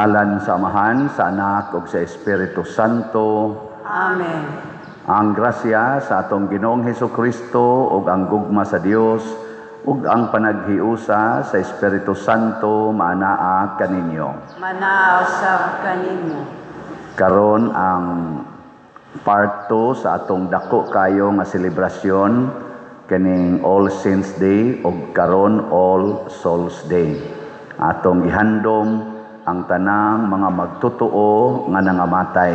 ngalan sa Amahan, sa Anak, ug sa Espiritu Santo. Amen. Ang grasya sa atong Ginoong Hesukristo ug ang gugma sa Dios ug ang panaghiusa sa Espiritu Santo maanaa kaninyo. Manaaw sa kaninyo. Karon ang part 2 sa atong dako kayo nga selebrasyon kaning All Saints Day ug karon All Souls Day. Atong gihandom ang tanang mga magtotoo nga nangamatay.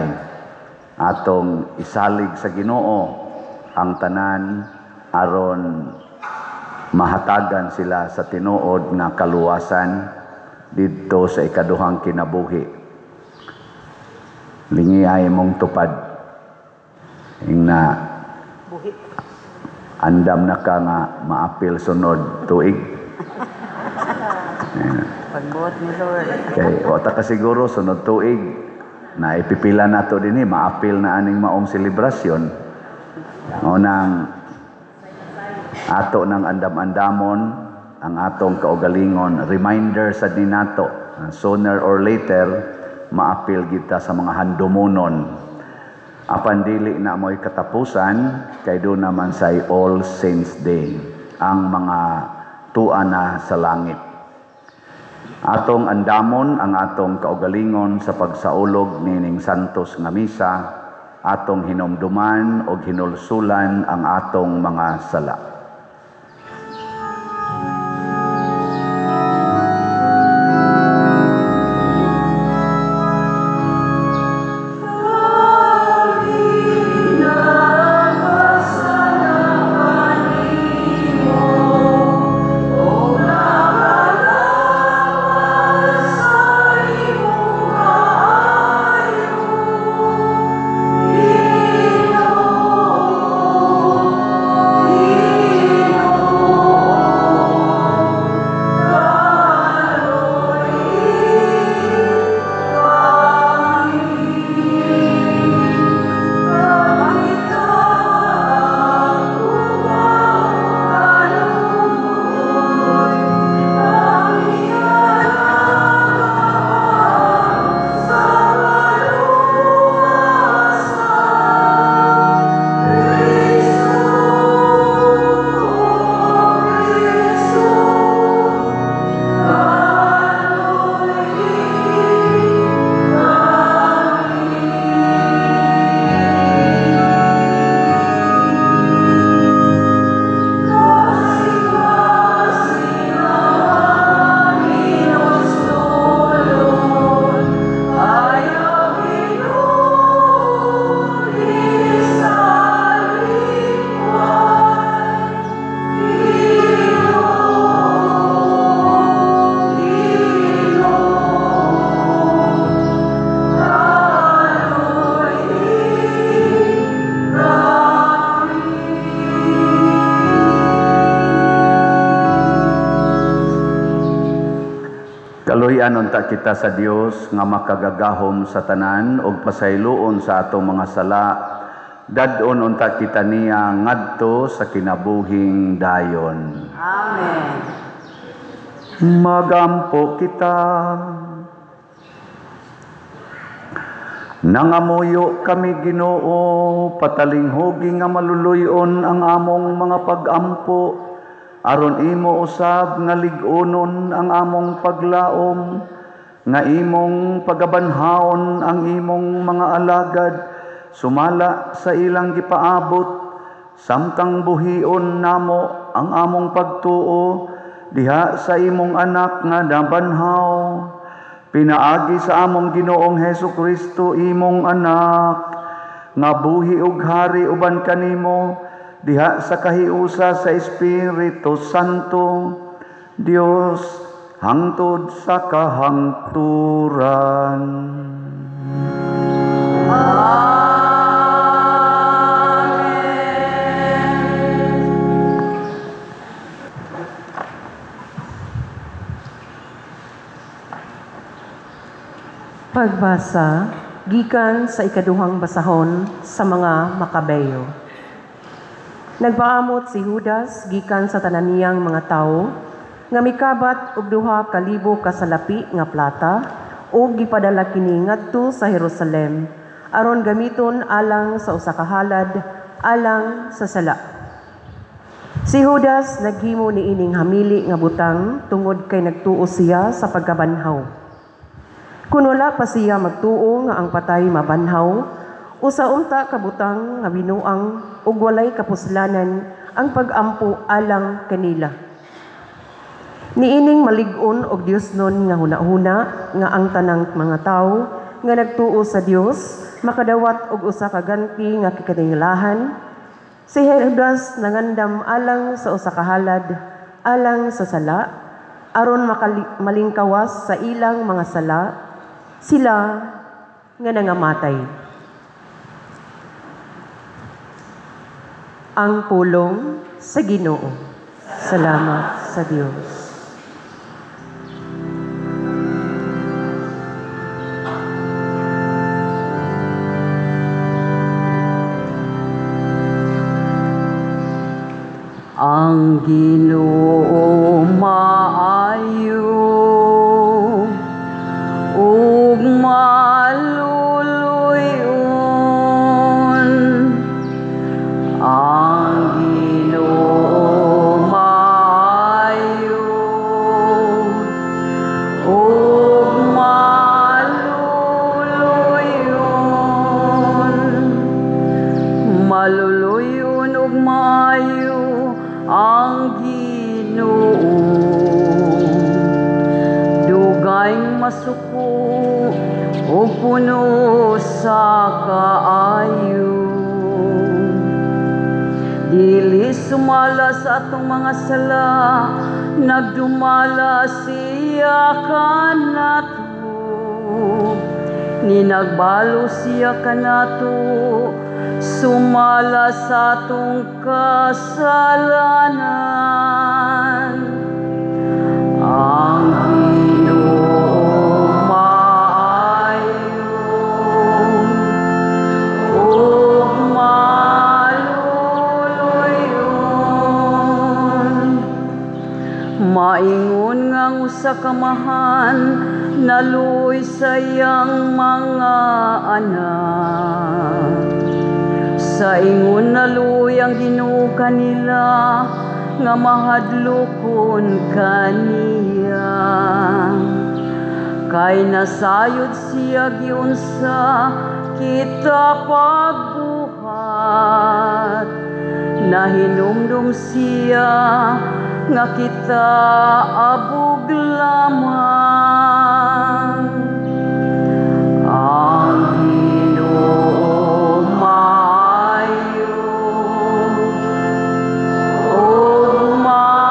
Atong isalig sa Ginoo ang tanan aron mahatagan sila sa tinuod nga kaluwasan didto sa ikaduhang kinabuhi. Lingi ay mong tupad ingna Buhi. andam na ka nga maapil sunod tuig. Pagbuot ni Lord. Kay wata ka siguro sunod tuig na ipipila nato dinhi maapil na aning maong selebrasyon. Unang ato ng andam-andamon ang atong kaugalingon, reminder sa dinato sooner or later maapil kita sa mga handumunon. Apan dili na mo'y katapusan kay do naman say All Saints Day ang mga tuana sa langit. Atong andamon ang atong kaugalingon sa pagsaulog nining santos nga misa, atong hinumduman o hinulsulan ang atong mga sala. Kaluhian unta kita sa Dios nga makagagahom sa tanan ug pasayloon sa atong mga sala. Dadon unta kita niya ngadto sa kinabuhing dayon. Amen. Magampo kita. Nangamuyo kami Ginoo, patalinghog nga maluluyon ang among mga pagampo. Aron imo usab nga lig-unon ang among paglaom, nga imong pagabanhaon ang imong mga alagad, sumala sa ilang gipaabot, samtang buhion namo ang among pagtuo, diha sa imong anak nga nabanhaw. Pinaagi sa among Ginoong Hesukristo imong anak, nga buhi ug hari uban kanimo, diha sa kahiusa sa Espiritu Santo, Dios hangtod sa kahangturan. Pagbasa gikan sa ikaduhang basahon sa mga Makabeyo. Nagpaamot si Judas gikan sa tanan niyang mga tawo nga mikabat og 2,000 kasalapi nga plata ug gipadala kini ngadto sa Jerusalem aron gamiton alang sa usa ka halad alang sa sala. Si Judas naghimo ni ining hamili nga butang tungod kay nagtuo siya sa pagkabanhaw. Kung wala pa siya magtuo nga ang patay mabanhaw, usa unta ka butang nga binuang ug walay kapuslanan ang pag-ampo alang kanila. Niining malig-on og Diosnon nga hunahuna nga ang tanang mga tawo nga nagtuo sa Dios makadawat og usa ka ganti nga kikinahanglan. Si Judas nangandam alang sa usa ka halad alang sa sala aron malingkawas sa ilang mga sala sila nga nangamatay. Ang pulong sa Ginoo. Salamat sa Dios. Ang Ginoo maayo ug maluluyon. Ang Ginoo maayo ug maluluyon. Maluluyon ug maayo ang Ginoo, dugayng masuko o puno sa kaayo. Dili sumala sa atong mga sala, nagdumala siya kanato. Ninagbalo siya kanato, sumala sa atong kasalanan. Ang Ginoo maayo ug maluluyon. Maingon nga usa ka mahan naluoy sa iyang mga anak. Sa ingon naluoy ang Ginoo kanila, nga mahadlokon kaniya. Kay nasayod siya giunsa kita pagbuhat, nahinumdum siya nga kita abog lamang. Ang Ginoo maayo ug maluluyon.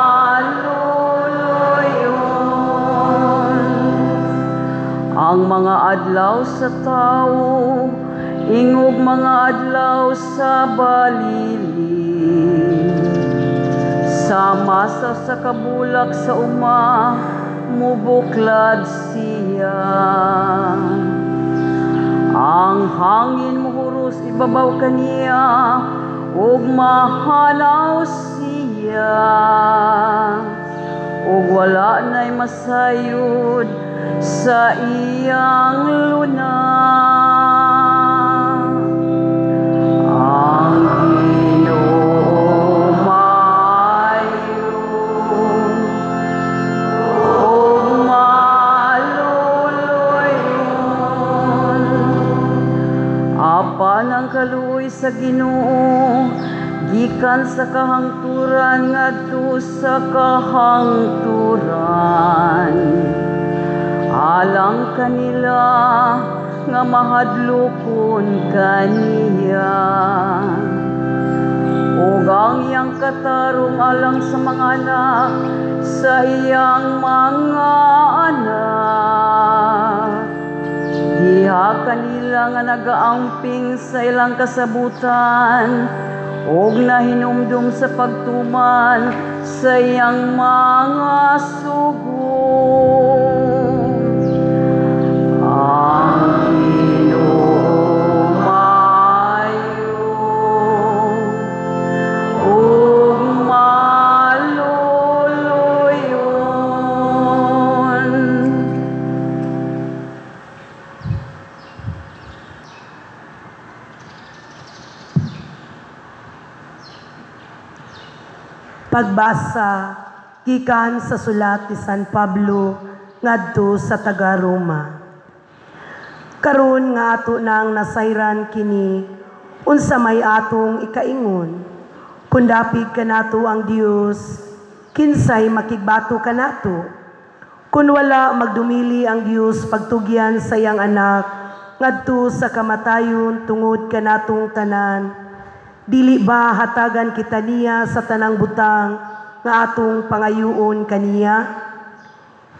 Ang mga adlaw sa tawo ingog mga adlaw sa balili. Sa masa sa kabulak sa uma, mubuklad siya. Ang hangin muhuros ibabaw kaniya, ug mahanaw siya. Ug wala na'y masayod sa iyang luna. Ang Ginoo maayo ug maluluyon. Apan ang kaluoy sa Ginoo gikan sa kahangturan ngadto sa kahangturan. Alang kanila nga mahadlokon kaniya. Ug ang iyang katarong alang sa mga anak, sa iyang mga anak. Diha kanila nga nagaamping sa ilang kasabutan, ug nahinumdum sa pagtuman sa iyang mga sugod. Ang Ginoo maayo ug maluluyon. Pagbasa gikan sa sulat ni San Pablo ngadto sa taga Roma. Karon nga ato nang nasayran kini unsa may atong ikaingon. Kun dapig kanato ang Dios, kinsay makigbato kanato. Kun wala magdumili ang Dios pagtugyan sa iyang anak ngadto sa kamatayon tungod kanatong tanan, dili ba hatagan kita niya sa tanang butang nga atong pangayuon kaniya?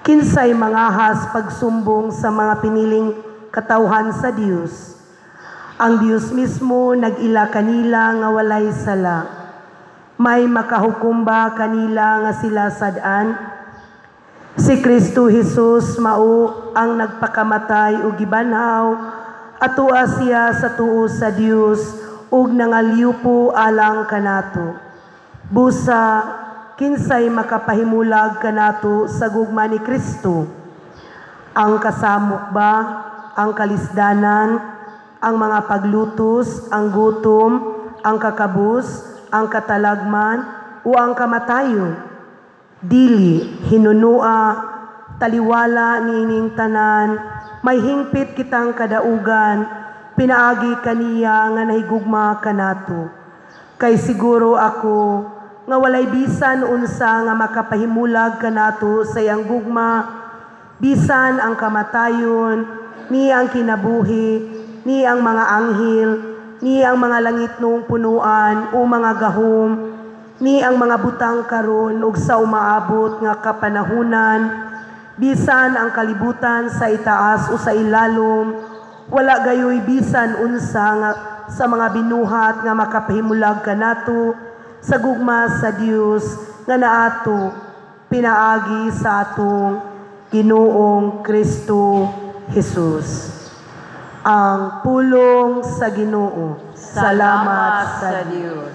Kinsay mangahas pagsumbong sa mga piniling katawhan sa Dios. Ang Dios mismo nag-ila kanila nga walay sala. May makahukom ba kanila nga sila sadaan? Si Kristo Jesus mao ang nagpakamatay ug gibanhaw atua siya sa tuo sa Dios ug nangalyupo alang kanato. Busa kinsay makapahimulag kanato sa gugma ni Kristo? Ang kasamok ba, ang kalisdanan, ang mga paglutos, ang gutom, ang kakabus, ang katalagman, o ang kamatayon? Dili, hinunua, taliwala niining tanan, may hingpit kitang kadaugan, pinaagi kaniya nga nahigugma kanato. Kay siguro ako, nga walay bisan unsa nga makapahimulag kanato sa iyang gugma, bisan ang kamatayon, ni ang kinabuhi, ni ang mga anghel, ni ang mga langit nung punuan o mga gahom, ni ang mga butang karon ug sa umaabot nga kapanahunan, bisan ang kalibutan sa itaas o sa ilalom, wala gayoy bisan unsa nga sa mga binuhat nga makapahimulag kanato sa gugma sa Dios nga naato pinaagi sa atong Ginoong Kristo Jesus. Ang pulong sa Ginoo. Salamat sa Dios.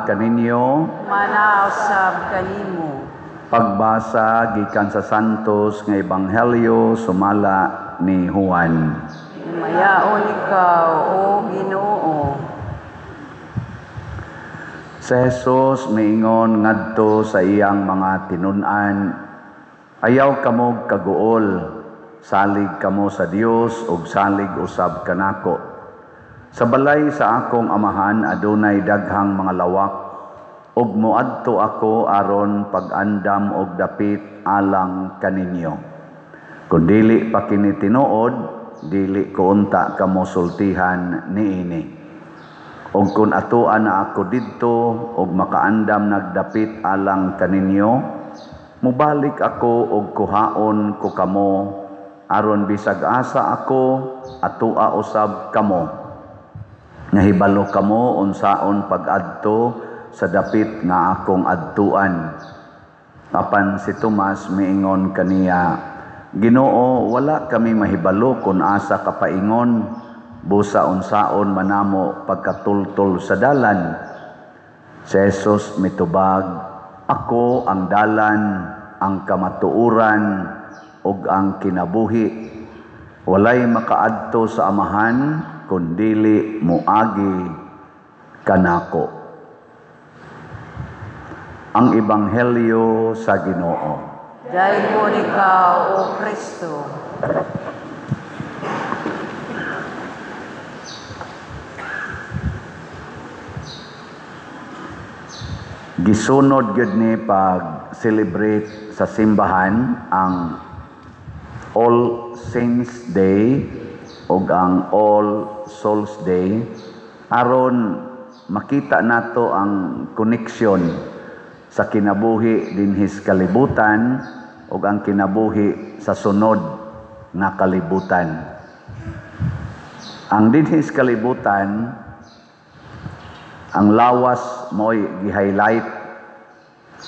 Kaninyo manausab kanimo. Pagbasa gikan sa Santos nga Ebanghelyo sumala ni Juan. Mayaon ikaw, O Ginoo. Si Jesus miingon ngadto sa iyang mga tinun-an, ayaw kamo kaguol, salig kamo sa Dios ug salig usab kanako. Sa balay sa akong amahan adunay daghang mga lawak, ug moadto ako aron pag-andam og dapit alang kaninyo. Kung dili pa kini tinuod, dili ko unta kamo sultihan niini. Ug kun atuan na ako didto ug makaandam nagdapit alang kaninyo, mubalik ako ug kuhaon ko kamo aron bisag asa ako atua usab kamo. Nahibalo kamo unsaon pag-adto sa dapit nga akong adtuan. Apan si Tomas miingon kaniya, Ginoo, wala kami mahibalo kung asa kapaingon, busa unsaon manamo pagkatultol sa dalan. Si Jesus mitubag, ako ang dalan, ang kamatuuran, ug ang kinabuhi. Walay makaadto sa amahan, kundili moagi kanako. Ang Ebanghelyo sa Ginoo. Dahil mo ikaw, O Kristo. Gisunod gyud ni pag-celebrate sa simbahan ang All Saints Day ug ang All Souls Day aron makita nato ang koneksyon sa kinabuhi dinhis kalibutan ug ang kinabuhi sa sunod nga kalibutan. Ang dinhis kalibutan, ang lawas mo'y gi-highlight.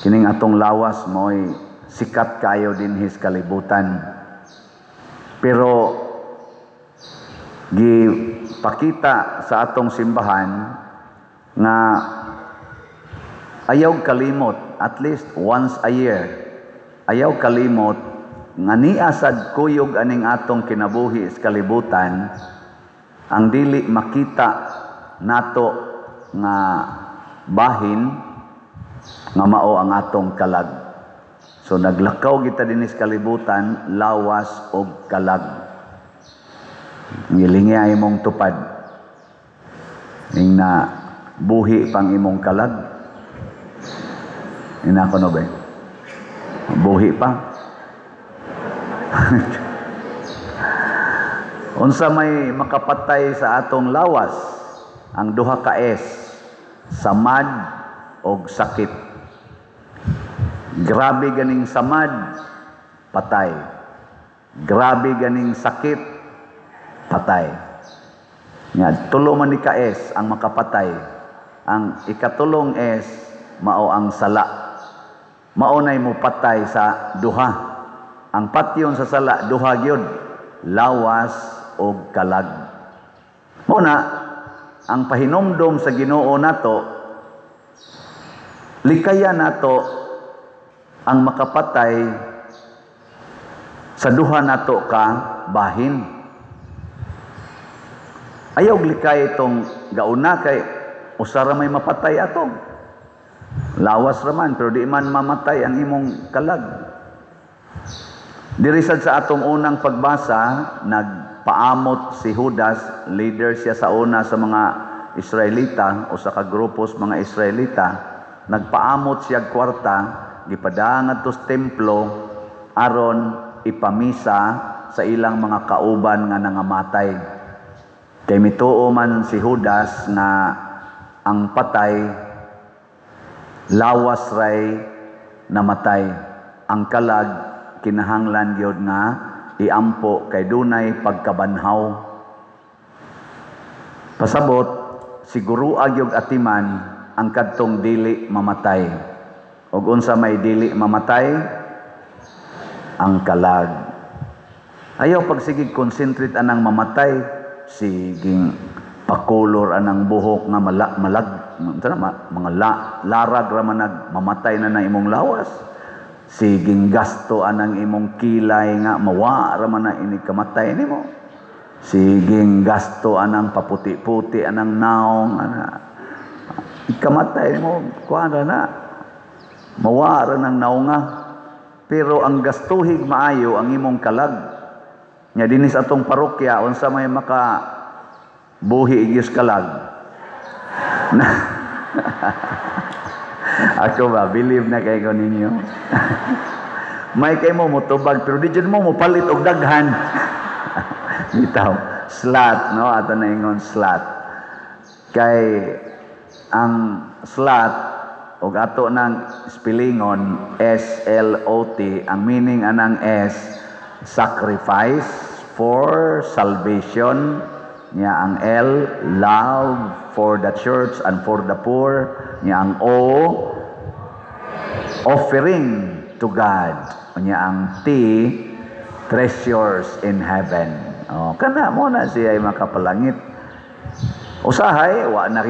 Kining atong lawas mo'y sikat kayo dinhis kalibutan. Pero gipakita sa atong simbahan nga ayaw kalimot, at least once a year, ayaw kalimot nga niasad kuyog aning atong kinabuhi sa kalibutan, ang dili makita nato nga bahin nga mao ang atong kalag. So naglakaw kita dinis kalibutan, lawas og kalag. Ngilingi ay imong tupad. Ing na buhi pang imong kalag. Ina ko no ba? Buhi pa. Unsa may makapatay sa atong lawas? Ang duha ka S, samad og sakit. Grabe ganing samad, patay. Grabe ganing sakit, patay. Nga, tulo man ni ka S ang makapatay. Ang ikatulong S, mao ang sala. Maunay mo patay sa duha. Ang patyon sa sala, duha gyud, lawas og kalag. Muna, ang pahinomdom sa Ginoo nato, likaya nato ang makapatay sa duha nato ka bahin. Ayaw likay itong gauna kay usara may mapatay atong. Lawas raman pero di man mamatay ang imong kalag. Dirisad sa atong unang pagbasa, nagpaamot si Judas, leader siya sa una sa mga Israelita o sa kagrupos mga Israelita, nagpaamot siya kwarta, gipadangan to sa templo aron ipamisa sa ilang mga kauban nga nangamatay. Kay mituo man si Judas na ang patay lawas ray namatay, ang kalag kinahanglan gyud nga iampo kay dunay pagkabanhaw. Pasabot siguro agyog atiman ang kadtong dili mamatay. Og unsa may dili mamatay? Ang kalag. Ayaw pagsigig concentrate anang mamatay, siging pakulor anang buhok nga mga larag ra man mamatay na na imong lawas. Siging gasto anang imong kilay nga mawa ra man na ini kamatay nimo. Siging gasto anang paputi-puti anang naong ana ikamatay nimo kuana na mawa ra nang naonga. Pero ang gastuhig maayo ang imong kalag. Nya dinis atong parokya unsa may maka buhi igyos kalag. Ako ba, believe na kayo ninyo. May kayo mo mutubag, pero di dyan mo palit og daghan. Bitaw, slat, no? Ato na ingon slat. Kay, ang slat, og ato ng spellingon, S-L-O-T, ang meaning anang S, sacrifice for salvation. Nya ang L, love for the church and for the poor. Nya ang O, offering to God. Nya ang T, treasures in heaven. Oh, kana mo na siya ay makapalangit. Usahay, wa na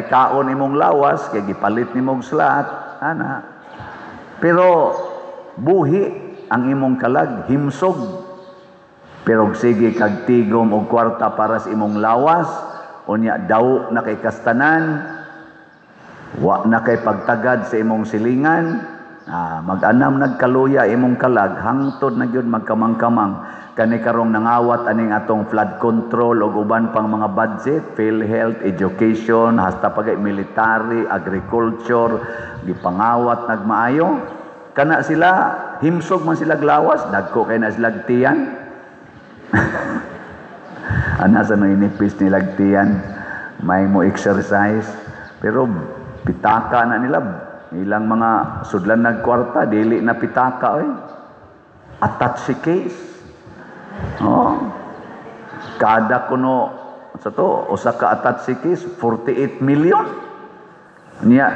kaon imong lawas, kay gipalit nimong slat. Ana. Pero, buhi ang imong kalag, himsog. Pero sige kag tigom og kwarta para sa imong lawas, unya daw na kay kastanan, wa na kay pagtagad sa imong silingan, Mag-anam nagkaluya imong kalag hangtod na gyud magkamang-kamang kani karong nangawat aning atong flood control ug uban pang mga budget, PhilHealth, education, hasta pagay military, agriculture, gipangawat nagmaayo. Kana sila himsog man sila glawas, dagko kay na sila tiyan. Ana sa inipis nila tiyan, may mo exercise, pero pitaka na nila. Ilang mga sudlan nagkwarta, dili na pitaka, Attache case. Kada kuno, sa to, usa ka attache case, 48 million. Niya,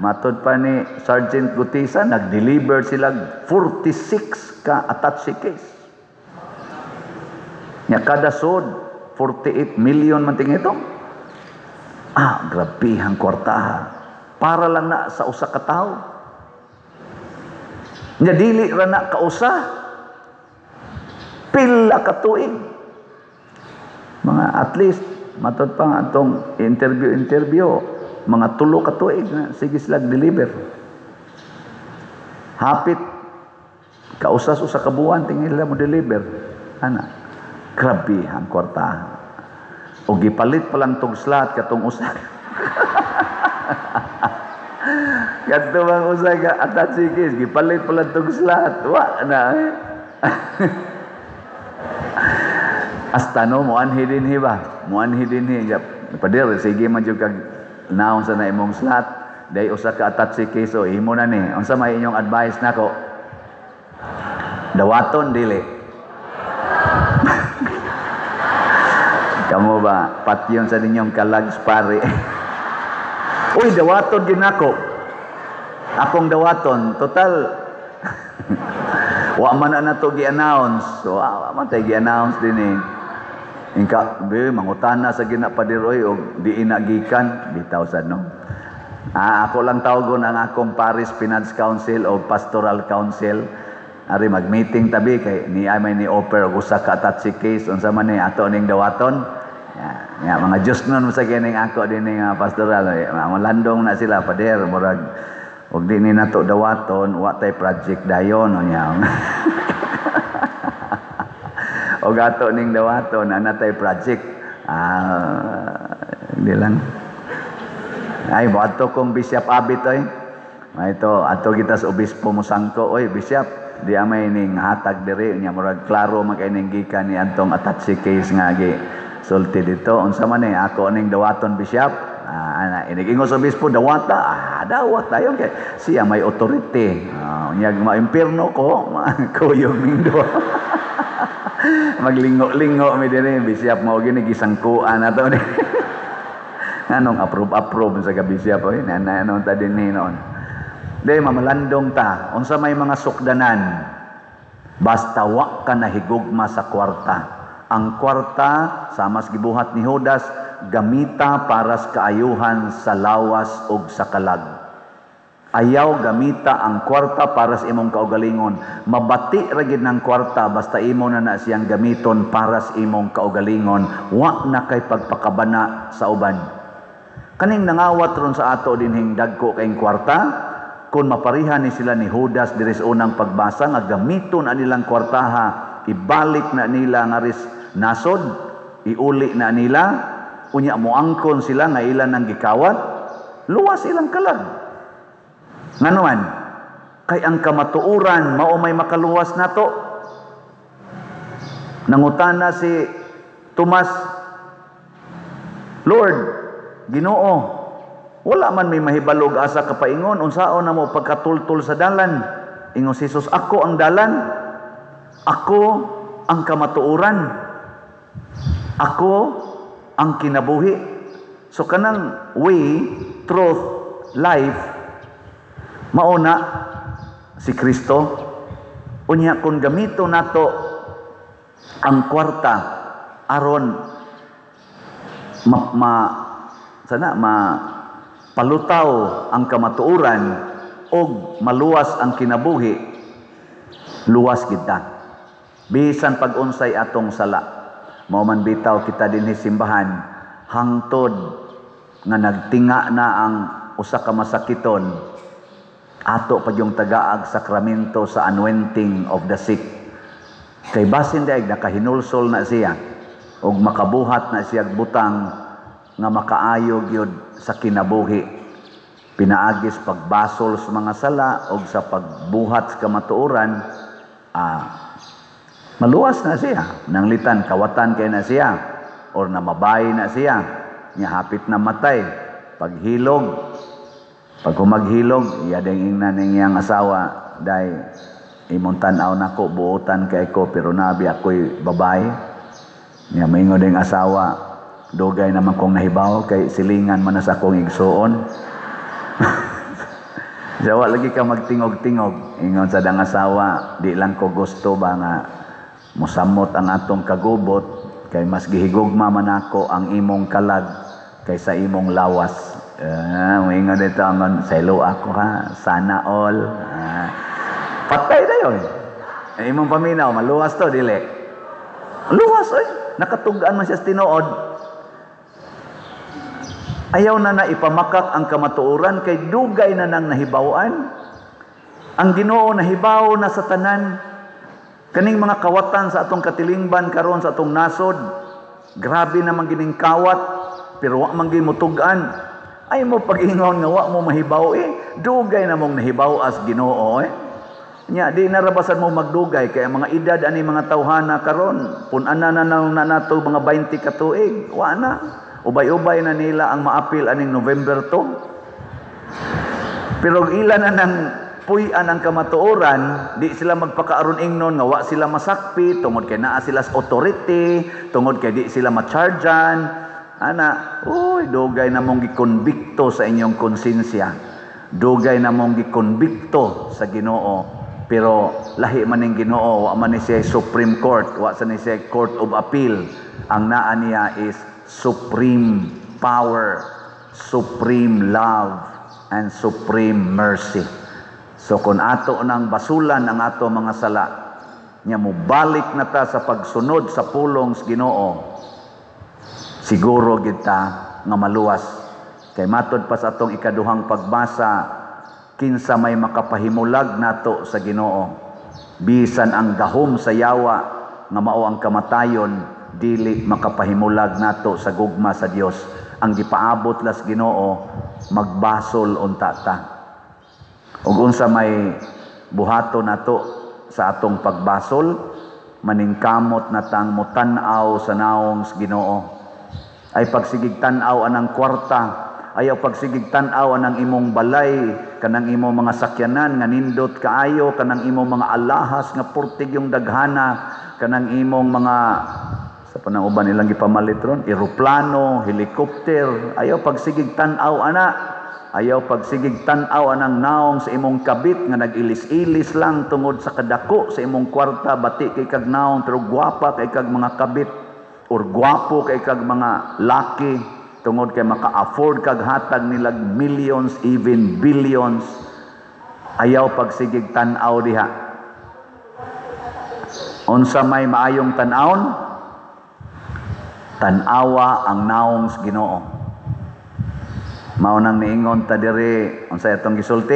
matod pa ni Sergeant Gutisa, nag-deliver sila 46 ka attache case. Niya, kada sud, 48 million man ting ito. Grabe ang kwartaha. Para lang na sa usa ka tawo. Nya dili ra na kausa. Pila ka tuig. Mga at least matod pa nga atong interview, mga 3 ka tuig na sige sila deliver. Hapit kausas usa ka buwan tingil mo deliver. Ana. Grabe ang kwartahan. O gipalit pa lang tong slot katong usa. Kadto bang usa ka attache case gipalit pala tong slot. Wa na. Hasta no mo anhi din ba? Mo anhi din pader sige man jud kag naon sa na imong slot. Day usa ka attache case o imo na ni. Unsa may inyong advice nako? Dawaton dili. Kamu ba patyon sa ninyong kalags pare? Uy, dawaton din ako. Akong dawaton, total. Wa man na to gi-announce. So, wa man tay gi-announce din Ingka, mangutana sa ginapadiroy o di inagikan, bitaw sad no. Ako lang tawagon ang akong Paris Finance Council o Pastoral Council. Ari mag-meeting tabi kay ni may ni offer og usa ka attache case unsa man ni ato ning dawaton. Ya, mga Diyos nun sa kining ako din ng pastoral. Malandong na sila, pader. Murag, huwag din na to dawaton, wa tay project dayon. Huwag ato ning dawaton, ana tay project. Hindi lang. Ay, ato kong Bishop Abit, ito, ato kita sa obispo mo sangko, Bishop, di amay ning hatag diri, murag klaro magkaining gikan ni antong attache case nga sulti dito, unsa man ako ning dawaton Bishop. Inigingos sa obispo dawata, dawat tayo kay siya may authority. Nyag maimpierno ko, kuyog ning do. Maglingo-lingo mi dire Bishop mao gini gisangkuan ato ni. Anong approve sa Bishop nanon ta dinhi noon. Dai mamalandong ta, unsa may mga sukdanan. Basta wa ka nahigugma sa kwarta. Ang kwarta, samas gibuhat ni Judas, gamita para sa kaayuhan sa lawas ug sa kalag. Ayaw gamita ang kwarta para sa imong kaugalingon. Mabati ra gid ng kwarta basta imo na siyang gamiton para sa imong kaugalingon. Wa na kay pagpakabana sa uban. Kaning nangawat ron sa ato dinhing dagko kay kwarta, kung maparihan ni sila ni Judas diri sa unang pagbasa nga gamiton ang ilang kwartaha, ibalik na nila nga ris nasod, iuli na nila, unya moangkon sila nga ilan ang gikawat, luwas ilang kalag. Nganuman, kay ang kamatuuran mao may makaluwas nato. Nangutana si Tomas, Lord, Ginoo, wala man may mahibalog asa kapaingon, unsaon na mo pagkatultol sa dalan? Ingon si Jesus, ako ang dalan, ako ang kamatuuran, ako ang kinabuhi. So kanang way, truth, life, mauna si Kristo. Unya kung gamito nato ang kwarta aron palutaw ang kamatuuran o maluwas ang kinabuhi, luwas kita. Bisan pag-unsay atong sala. Mao man bitaw kita dinhi simbahan hangtod nga nagtinga na ang usa ka masakiton Ato pag yung tagaag sakramento sa anointing of the sick. Kay basin daig nakahinulsol na siya ug makabuhat na siya butang nga makaayog yun sa kinabuhi. Pinaagis pagbasol sa mga sala o sa pagbuhat sa kamatuoran, maluwas na siya. Nanglitan, kawatan kay na siya or namabay na siya. Niya hapit na matay. Paghilog, pag humaghilog, iya ding ingnan niyang asawa, day, imong tanaw na ko, buutan kay ko, pero nabi ako'y babae. Niya maingon ding asawa, dugay naman kong nahibaw, kay silingan man na sa akong igsuon. Jawa lagi ka magtingog-tingog. Ingon sa dang asawa, di lang ko gusto ba nga musamot ang atong kagubot, kay mas gihigugma man ako ang imong kalag kaysa imong lawas. Ingon dito, selo ako ha, sana all. Patay na yun. Imong paminaw, maluwas to, dili. Maluwas, nakatugaan man siya sa tinuod. Ayaw na ipamakak ang kamatuoran kay dugay na nang nahibawan. Ang Ginoo nahibaw na sa tanan. Kaning mga kawatan sa atong katilingban karon sa atong nasod, grabe naman gining kawat, pero wa man gimutugan. Ay mo pag-ingon nga wa mo mahibaw dugay na mong nahibaw as Ginoo Nya di narabasan mo magdugay kay mga edad ani mga tawhana karon, pun-ana na nato mga 20 ka tuig, wa na. Ubay-ubay na nila ang maapil aning November 2. Pero ilan na nang puy-an ang kamatuoran, di sila magpakaaron ingnon nga wa sila masakpi, tungod kay naa sila sa authority, tungod kay di sila macharjan. Dugay na mong gikonbikto sa inyong konsensya. Dugay na mong gikonbikto sa Ginoo. Pero lahi man ning Ginoo, wa man ni siya Supreme Court, wa sa ni siya Court of Appeal. Ang naa niya is supreme power, supreme love, and supreme mercy. So kung ato nang basulan ang ato mga sala, nya mo balik na ta sa pagsunod sa pulong sa Ginoo, siguro kita nga maluwas. Kay matod pa sa atong ikaduhang pagbasa, kinsa may makapahimulag nato sa Ginoo, bisan ang gahom sa yawa nga mao ang kamatayon, dili makapahimulag nato sa gugma sa Dios. Ang gipaabot las Ginoo, magbasol unta ta. Ug unsa may buhato nato sa atong pagbasol, maningkamot na tang mutan-aw sa naong sa Ginoo. Ay pagsigig tan-aw anang kwarta, ayaw pagsigig tan-aw anang imong balay, kanang imong mga sakyanan nga nindot kaayo, kanang imong mga alahas nga purtig yung daghana, kanang imong mga sa panang uban nilang gipamalit ron, eroplano, helicopter. Ayaw pagsigig tan-aw ana. Ayaw pagsigig tan-aw anang naong sa imong kabit nga nag-ilis-ilis lang tungod sa kadako sa imong kwarta, bati kay kag naong pero gwapa kay kag mga kabit or gwapo kay kag mga laki tungod kay maka-afford kag hatag nila millions, even billions. Ayaw pagsigig tan-aw diha. Unsa may maayong tan-awon? Tanawa ang naong sa Ginoo. Mao nang niingon ta diri, unsa atong gisulti?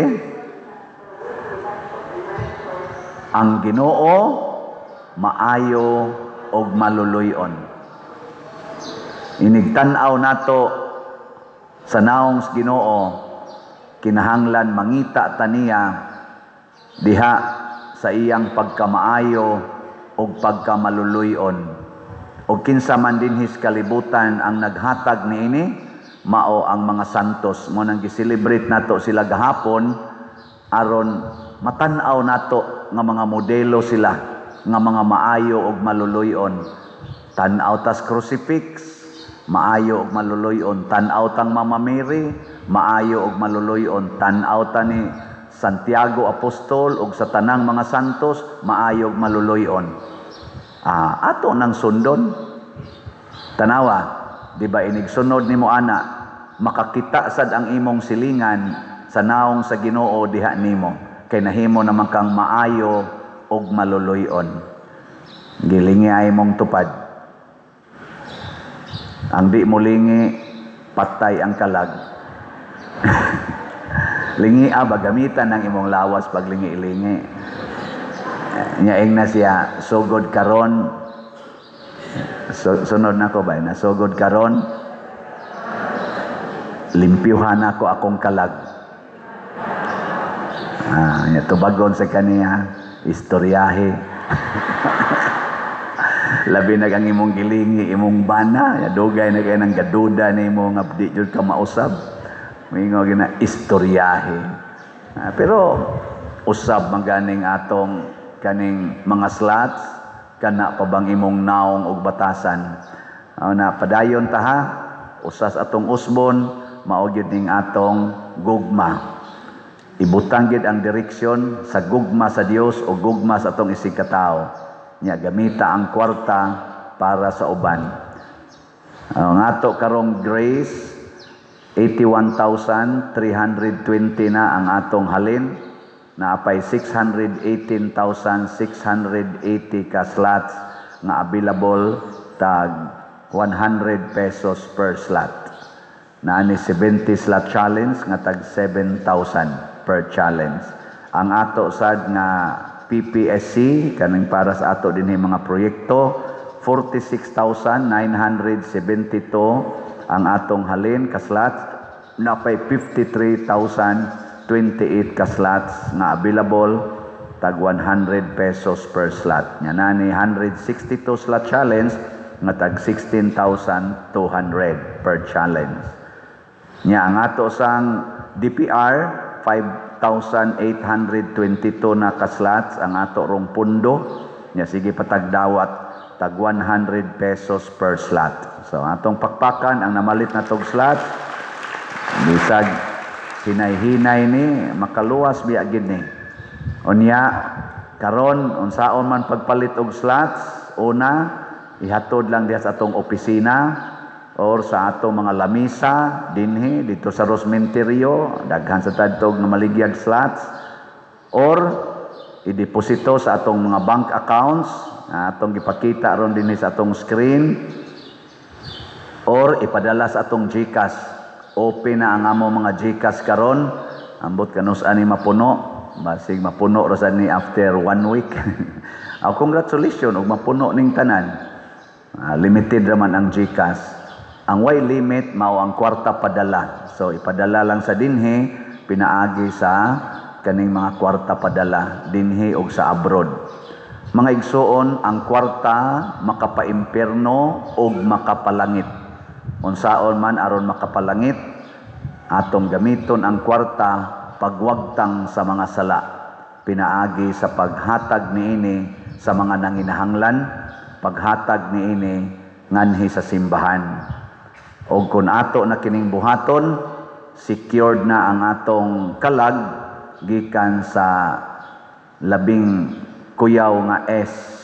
Ang Ginoo maayo og maluluyon. Inigtan-aw nato sa naong sa Ginoo, kinahanglan mangita taniya diha sa iyang pagkamaayo og pagkamaluluyon. O kinsa man dinhis kalibutan ang naghatag niini, mao ang mga santos. Mo nang gi-celebrate nato sila gahapon aron matan-aw nato nga mga modelo sila nga mga maayo og maluluyon. Tan-aw tas crucifix, maayo og maluluyon. Tan-aw tang Mama Mary, maayo og maluluyon. Tan-aw ta ni Santiago Apostol ug sa tanang mga santos, maayo og maluluyon. Ato nang sundon. Tanawa, di ba inig sunod nimo ana, makakita sad ang imong silingan sa naong sa Ginoo diha nimo. Kay nahimo naman kang maayo og maluluyon. Gilingi ay mong tupad. Ang di mo lingi, patay ang kalag. Lingi ba gamitan ng imong lawas pag lingi-lingi. Nyaing na siya sugod karon. Sunod na ko ba na sugod karon. Limpyuhan ako akong kalag. Tubagon sa kaniya istoryahe. Labi na kang imong gilingi, imong bana, dugay na kayo ng gaduda na imong abdi jud ka mausab. Mingo gina istoryahe. Pero usab maganing atong kaning mga slots kana pa bang imong naong ug batasan. Na padayon ta ha, usas atong usbon mao gyud ning atong gugma. Ibutang gid ang direksyon sa gugma sa Dios o gugma sa atong isig katao. Nya gamita ang kwarta para sa uban. Ang ato karong grace 81,320 na ang atong halin na apay 618,680 ka slots nga available tag 100 pesos per slot. Na ni 70 slot challenge nga tag 7,000 per challenge. Ang ato sad nga PPSC kaning para sa ato dinhi mga proyekto 46,972 ang atong halin ka slots napay 53,028 ka slots nga available tag 100 pesos per slot. Nya nani 162 slot challenge nga tag 16,200 per challenge. Nya ang ato sang DPR 5,822 na ka slots ang ato rong pundo. Nya sige patagdawat tag 100 pesos per slot. So atong pakpakan ang namalit na tog slot. Bisag hinay-hinay ni makaluwas biya gid ni. Unya karon unsaon man pagpalit og slots, una ihatod lang diha sa atong opisina or sa ato mga lamisa dinhi dito sa Rosmenterio daghan sa tadtog nga maligyag slots or ideposito sa atong mga bank accounts atong gipakita ron dinhi sa atong screen or ipadala sa atong GCash. Open na ang among mga GCash karon ambot kanus ani mapuno basig mapuno ra sad ni after 1 week. Congratulations ug mapuno ning tanan. Limited raman ang GCash. Ang way limit mao ang kwarta padala. So ipadala lang sa dinhi pinaagi sa kaning mga kwarta padala dinhi og sa abroad. Mga igsuon ang kwarta makapaimpierno og makapalangit. Unsaon man aron makapalangit atong gamiton ang kwarta pagwagtang sa mga sala. Pinaagi sa paghatag niini sa mga nanginahanglan, paghatag niini nganhi sa simbahan. O kung ato na kining buhaton, secured na ang atong kalag gikan sa labing kuyaw nga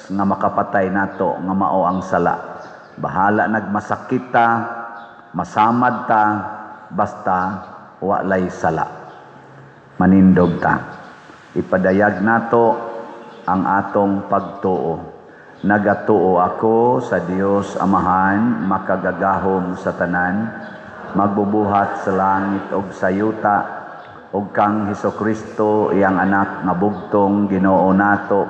nga makapatay nato nga mao ang sala. Bahala nagmasakit ta, masamad ta, basta walay sala. Manindog ta. Ipadayag nato ang atong pagtuo. Nagatuo ako sa Dios Amahan, makagagahom sa tanan, magbubuhat sa langit og sa yuta, og kang Hesukristo iyang anak nga bugtong Ginoo nato,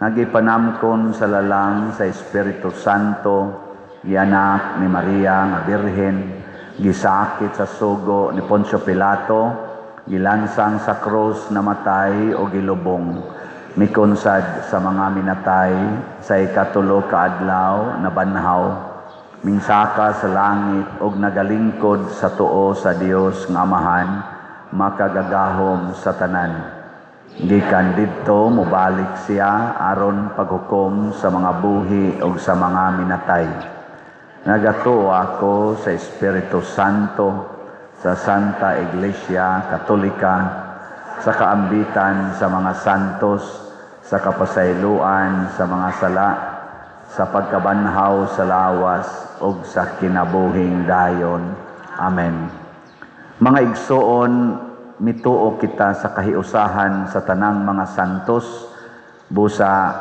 nagipanamkon sa lalang sa Espiritu Santo, gianak ni Maria nga Birhen, gisakit sa sugo ni Poncio Pilato, gilansang sa krus namatay o gilubong. Mikonsad sa mga minatay sa ikatulo ka adlaw na banhaw, minsaka sa langit og nagalingkod sa tuo sa Dios nga Amahan, makagagahom sa tanan. Gikan didto mobalik siya aron paghukom sa mga buhi ug sa mga minatay. Nagatuo ako sa Espiritu Santo, sa Santa Iglesia Katolika, sa kaambitan sa mga santos, sa kapasayloan sa mga sala, sa pagkabanhaw sa lawas ug sa kinabuhing dayon. Amen. Mga igsoon, mituo kita sa kahiusahan sa tanang mga santos, busa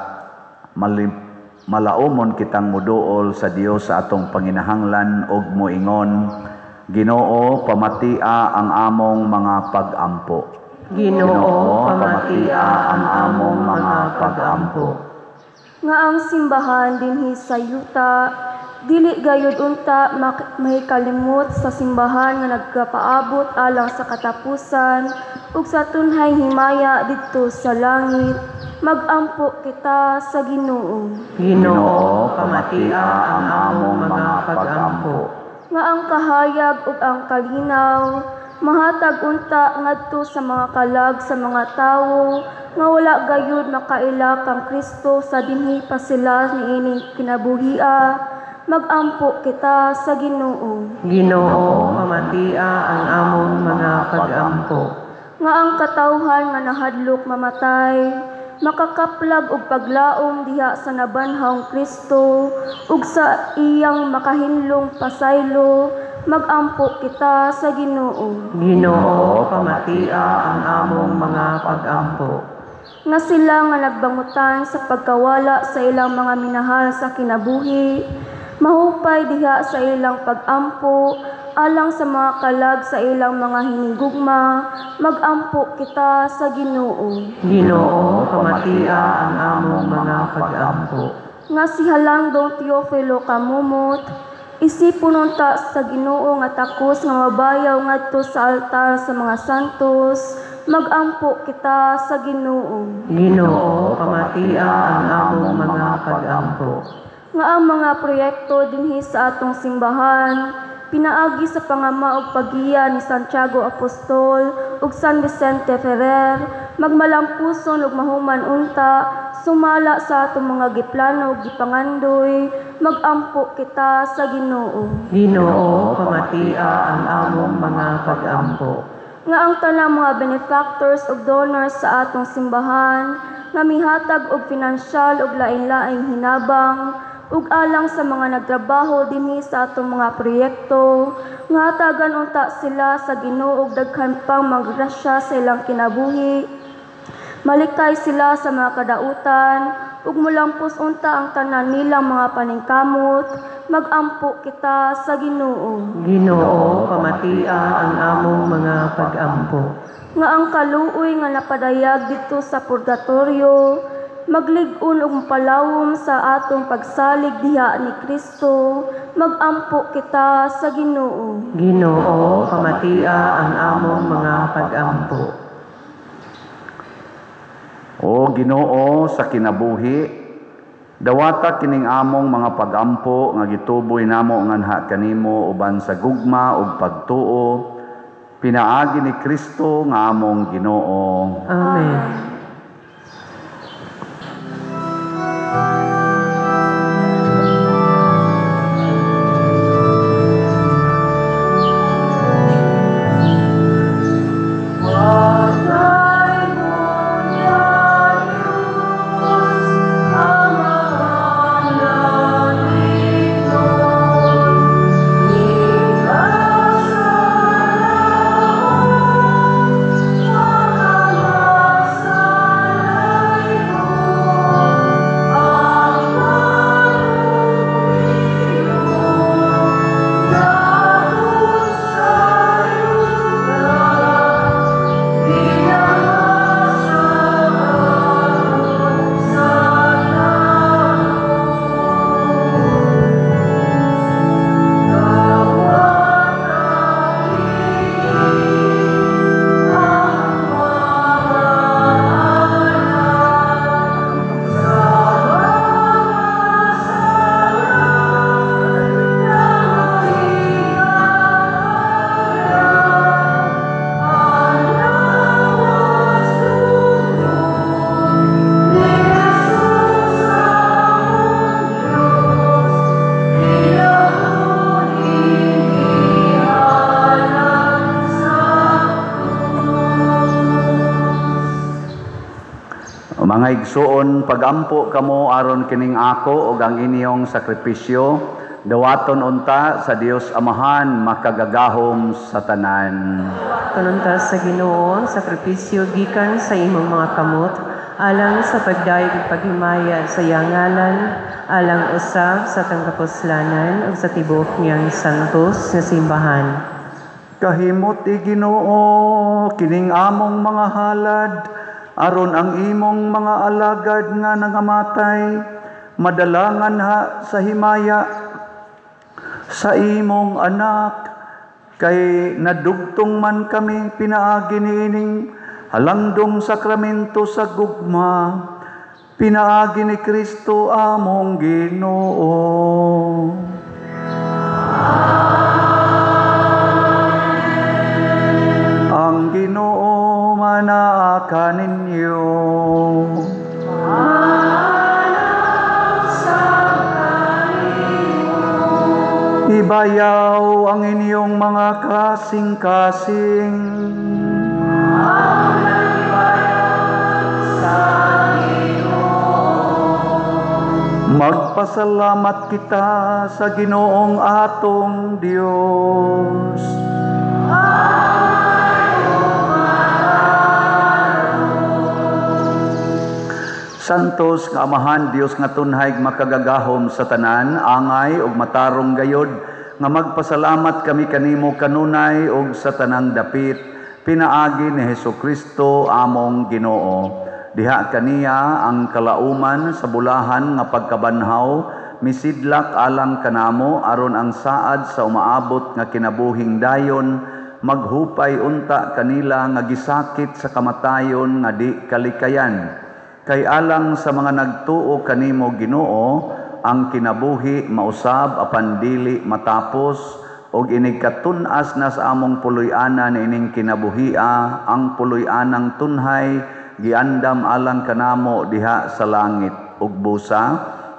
malaumon kitang muduol sa Dios sa atong panginahanglan ug moingon Ginoo, pamatia ang among mga pag-ampo. Ginoo, pamatia ang among mga pag-ampo. Nga ang simbahan dinhi sa yuta, dili gayud unta mahikalimot sa simbahan nga nagkapaabot alang sa katapusan ug sa tunhay himaya didto sa langit. Mag-ampo kita sa Ginoo. Ginoo, pamatia ang among mga pag-ampo. Nga ang kahayag ug ang kalinaw mahatag unta ngadto sa mga kalag sa mga tawo nga wala gayud makaila kang Kristo sa dinhi pa sila niining kinabuhia. Mag-ampo kita sa Ginoo. Ginoo, pamatia ang among mga pag-ampo. Nga ang katawhan nga nahadlok mamatay makakaplag og paglaom diha sa nabanhawng Kristo ug sa iyang makahinlong pasaylo. Mag-ampo kita sa Ginoo. Ginoo, pamatia ang among mga pag-ampo. Nga sila nga nagbangutan sa pagkawala sa ilang mga minahal sa kinabuhi, mahupay diha sa ilang pag-ampo alang sa mga kalag sa ilang mga hinigugma. Mag-ampo kita sa Ginoo. Ginoo, pamatia ang among mga pag-ampo. Nga si Halandong Teofilo kamumot, isipon unta sa Ginoo nga takos nga mabayaw ngadto sa altar sa mga santos. Mag-ampo kita sa Ginoo. Ginoo, pamatia ang among mga pag-ampo. Nga ang mga proyekto dinhi sa atong simbahan pinaagi sa pangama ug paggiya ni Santiago Apostol ug San Vicente Ferrer, magmalampuson ug mahuman unta sumala sa atong mga giplano ug gipangandoy. Mag-ampo kita sa Ginoo. Ginoo, pamatia ang among mga pag-ampo. Nga ang tanang mga benefactors ug donors sa atong simbahan nga mihatag og pinansyal ug lain-laing hinabang ug alang sa mga nagtrabaho dinhi sa atong mga proyekto, nga hatagan unta sila sa Ginoo ug daghan pang maggrasya sa ilang kinabuhi. Malikay sila sa mga kadautan ug mulampos unta ang tanan nilang mga paningkamot. Mag-ampo kita sa Ginoo. Ginoo, pamatia ang among mga pag-ampo. Nga ang kaluoy nga napadayag dito sa purgatorio, maglig-on ug palawom sa atong pagsalig diha ni Kristo. Mag-ampo kita sa Ginoo. Ginoo, pamatia ang among mga pag-ampo. O Ginoo sa kinabuhi, dawata kining among mga pag-ampo nga gituboy namo nganha kanimo uban sa gugma ug pagtuo. Pinaagi ni Kristo nga among Ginoo. Amen. Mga igsuon, pagampo kamo aron kining ako ug ang inyong sakripisyo, dawaton unta sa Dios Amahan makagagahom sa tanan. Kanunta sa Ginoo ang sakripisyo gikan sa imong mga kamot, alang sa pagdayeg ug paghimaya sa iyang ngalan, alang usab sa tangkapuslanan ug sa tibuok niyang santos nga simbahan. Kahimot Ginoo kining among mga halad aron ang imong mga alagad nga nangamatay madalangan ha sa himaya sa imong anak kay nadugtong man kami pinaagi niining halangdong sakramento sa gugma pinaagi ni Kristo among Ginoo. Ang Ginoo manaa ninyo. Ibayaw ang inyong mga kasing-kasing. Magpasalamat kita sa Ginoong atong Dios. Santos nga Amahan Dios nga tunhay makagagahom sa tanan, angay ug matarong gayod nga magpasalamat kami kanimo kanunay ug sa tanang dapit pinaagi ni Hesukristo among Ginoo. Diha kaniya ang kalauman sa bulahan nga pagkabanhaw misidlak alang kanamo aron ang saad sa umaabot nga kinabuhing dayon maghupay unta kanila nga gisakit sa kamatayon nga di kalikayan. Kay alang sa mga nagtuo kanimo Ginoo ang kinabuhi mausab apan dili matapos og inigkatun-as na sa among puloy-ana niining kinabuhia ang puloy-anang tunhay giandam alang kanamo diha sa langit ug busa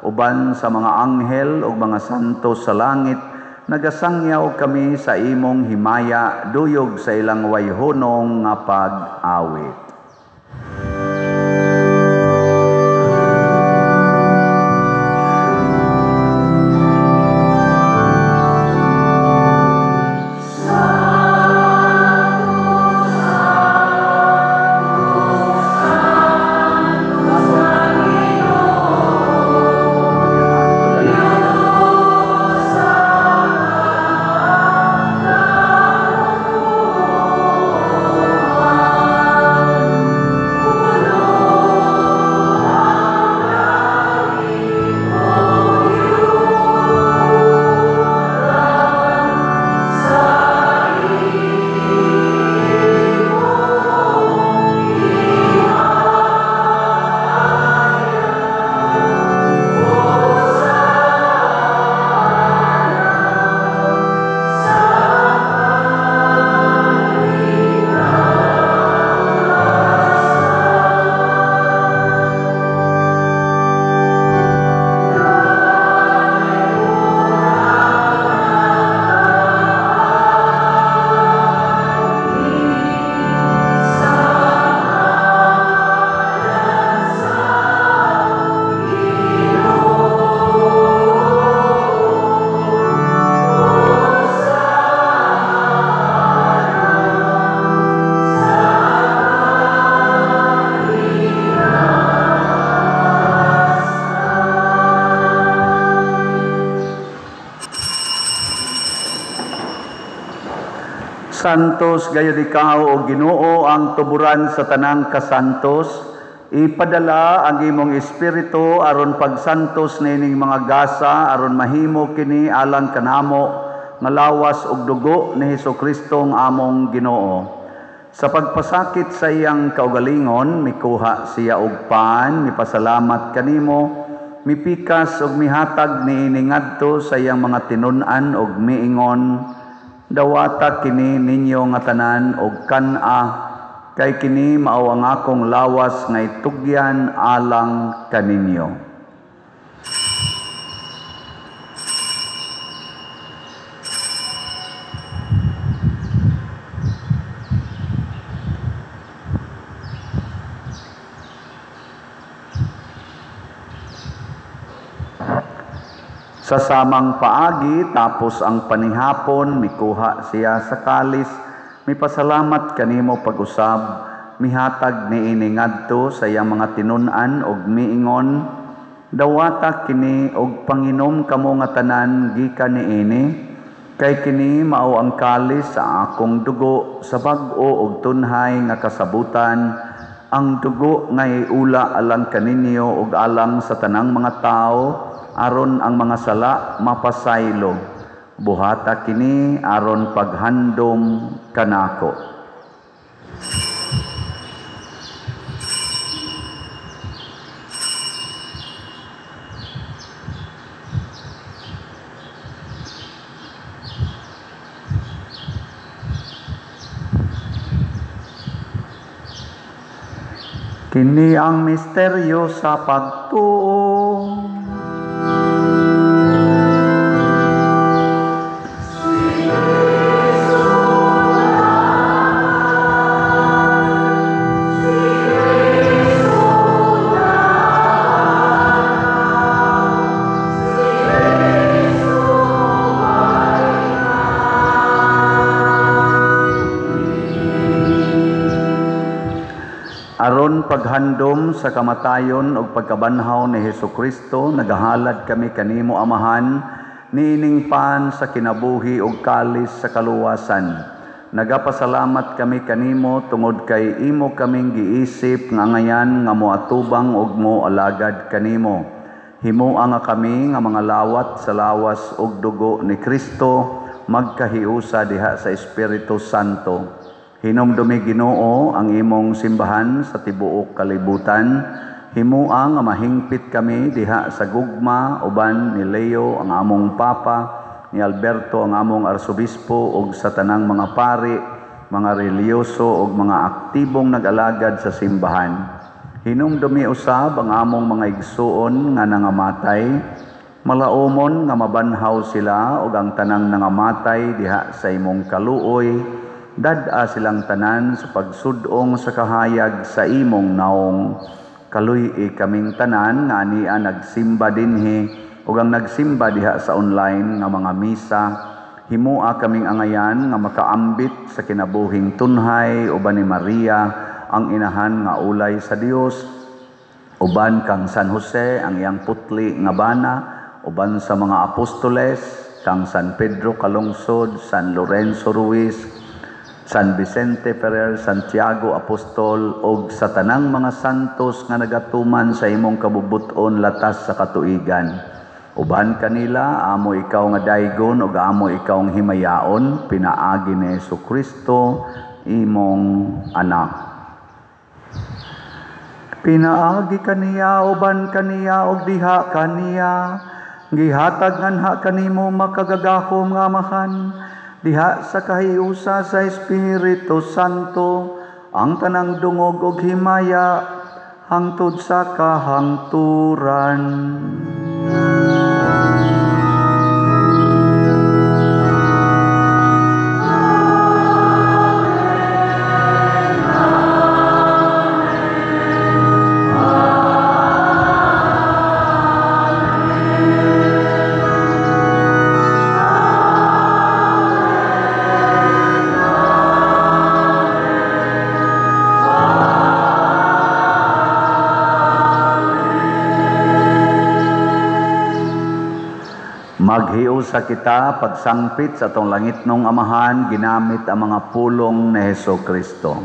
uban sa mga anghel ug mga santos sa langit nagasangyaw kami sa imong himaya duyog sa ilang wayhonong nga pag-awit. Santos gayud ikaw o Ginoo ang tuburan sa tanang kasantos, ipadala ang imong espiritu aron pagsantos nining mga gasa aron mahimo kini alang kanamo nga lawas ug dugo ni Hesukristo ang among Ginoo. Sa pagpasakit sa iyang kaugalingon mikuha siya og pan, mipasalamat kanimo, mipikas ug mihatag niini ngadto sa iyang mga tinun-an ug miingon, dawata kini ninyo nga tanan og kan-a kay kini mao ang akong lawas nga itugyan alang kaninyo. Sa samang paagi tapos ang panihapon mikuha siya sa kalis, mipasalamat kanimo pag-usab, mihatag niini ngadto sa iyang mga tinun-an og miingon, dawata kini og panginom kamo nga tanan gikan niini Kay kini mao ang kalis sa akong dugo sa bag-o ug tunhay nga kasabutan, ang dugo nga iula alang kaninyo ug alang sa tanang mga tao aron ang mga sala mapasaylo. Buhata kini aron paghandom kanako. Kini ang misteryo sa pagtuo. Aron paghandom sa kamatayon ug pagkabanhaw ni Hesukristo, nagahalad kami kanimo Amahan, niining pan sa kinabuhi ug kalis sa kaluwasan. Nagapasalamat kami kanimo tungod kay imo kaming giisip nga ngayan nga moatubang ug moalagad kanimo. Himua nga kami nga mga lawat sa lawas ug dugo ni Kristo magkahiusa diha sa Espiritu Santo. Hinumdumi Ginoo ang imong simbahan sa tibuok kalibutan. Himua nga mahingpit kami diha sa gugma uban ni Leo ang among Papa, ni Alberto ang among Arsobispo ug sa tanang mga pari, mga reliyoso ug mga aktibong nag-alagad sa simbahan. Hinumdumi usab ang among mga igsuon nga nangamatay. Malaumon nga mabanhaw sila ug ang tanang nangamatay diha sa imong kaluoy. Dad-a silang tanan sa pagsudong sa kahayag sa imong naong. Kaluy-i kaming tanan nga ania nagsimba dinhi ug ang nagsimba diha sa online nga mga misa. Himua kaming angayan nga makaambit sa kinabuhing tunhay uban ni Maria ang inahan nga ulay sa Dios, uban kang San Jose ang iyang putli nga bana, uban sa mga apostoles kang San Pedro Calungsod, San Lorenzo Ruiz, San Vicente Ferrer, Santiago Apostol, ug sa tanang mga santos nga nagatuman sa imong kabubuton latas sa katuigan. Uban kanila, amo ikaw nga daygon ug amo ikaw nga himayaon, pinaagi ni Hesukristo, imong anak. Pinaagi kaniya, uban kaniya, ug diha kaniya, gihatag nganha kanimo makagagahom nga Amahan, diha sa kahiusa sa Espiritu Santo, ang tanang dungog ug himaya, hangtod sa kahangturan. Maghiusa kita pagsangpit sa atong langitnong Amahan ginamit ang mga pulong ni Hesukristo.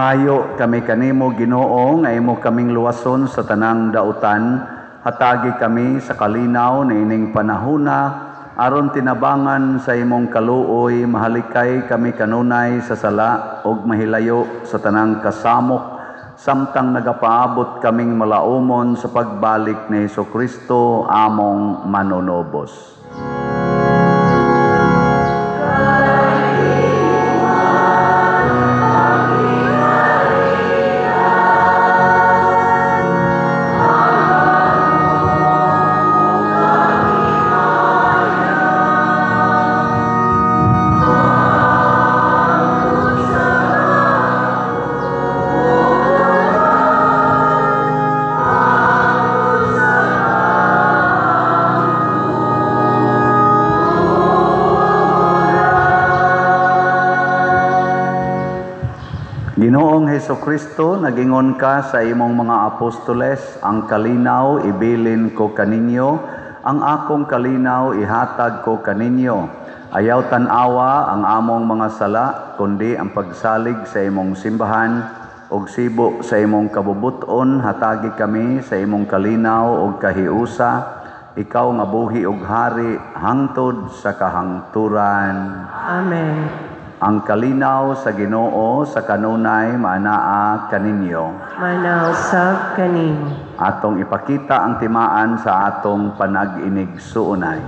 Nagpayo kami kanimo Ginoo nga imo kaming luwason sa tanang dautan, hatagi kami sa kalinaw na ining panahuna, aron tinabangan sa imong kaluoy, mahalikay kami kanunay sa sala ug mahilayo sa tanang kasamok, samtang nagapaabot kaming malaumon sa pagbalik ni Hesukristo among manunobos. Ginoong Hesukristo, nagingon ka sa imong mga apostoles, ang kalinaw ibilin ko kaninyo, ang akong kalinaw ihatag ko kaninyo. Ayaw tanawa ang among mga sala, kundi ang pagsalig sa imong simbahan, ug sibo sa imong kabubuton, hatagi kami sa imong kalinaw ug kahiusa, ikaw nga buhi ug hari, hangtod sa kahangturan. Amen. Ang kalinaw sa Ginoo sa kanunay maanaa kaninyo. Manaw sa kanimo. Atong ipakita ang timaan sa atong panag-inigsuunay.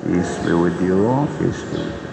Peace be with you. Peace be with you.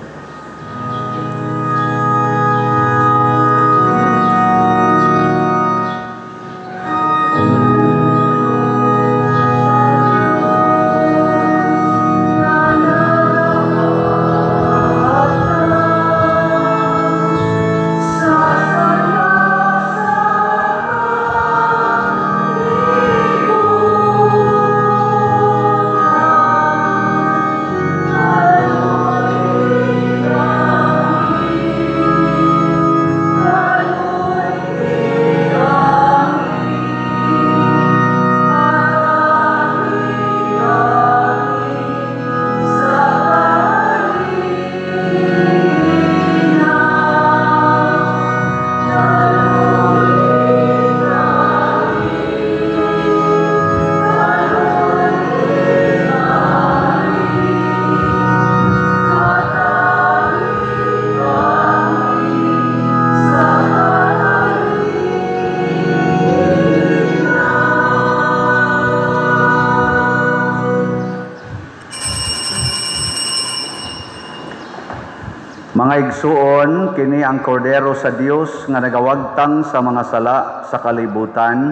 Mga igsuon, kini ang kordero sa Dios nga nagawagtang sa mga sala sa kalibutan.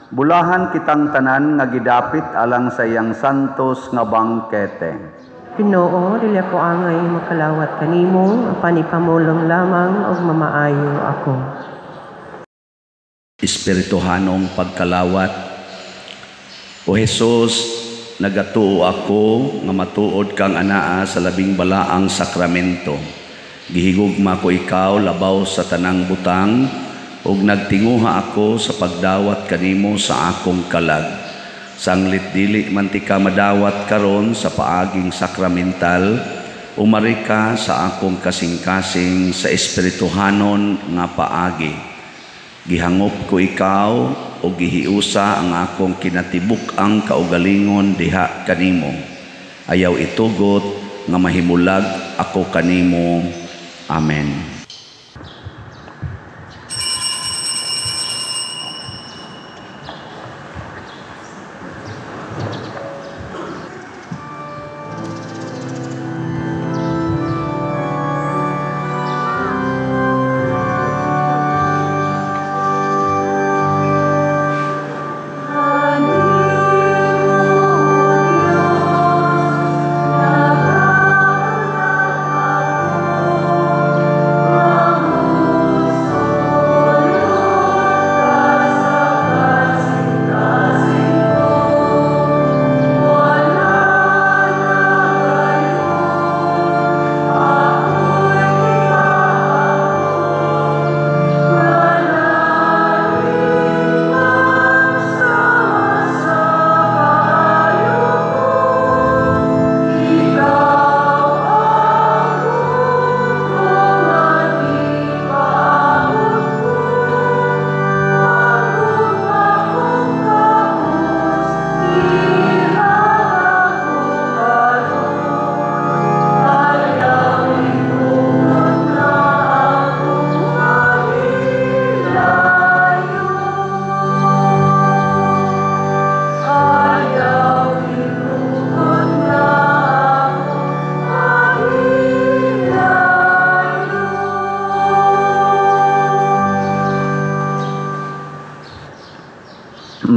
Bulahan kitang tanan nga gidapit alang sa iyang santos nga bangkete. Ginoo, dili ako angay makalawat kanimo, panipamulong lamang og mamaayo ako. Espirituhanong pagkalawat. O Jesus, nagatuo ako nga matuod kang anaa sa labing balaang sakramento. Gihigugma ko ikaw labaw sa tanang butang, ug nagtinguha ako sa pagdawat kanimo sa akong kalag. Sanglit dili man ti ka madawat karon sa paaging sakramental, umari ka sa akong kasing-kasing sa espirituhanon nga paagi. Gihangop ko ikaw o gihiusa ang akong kinatibuk-ang kaugalingon diha kanimo. Ayaw itugot nga mahimulag ako kanimo. Amen.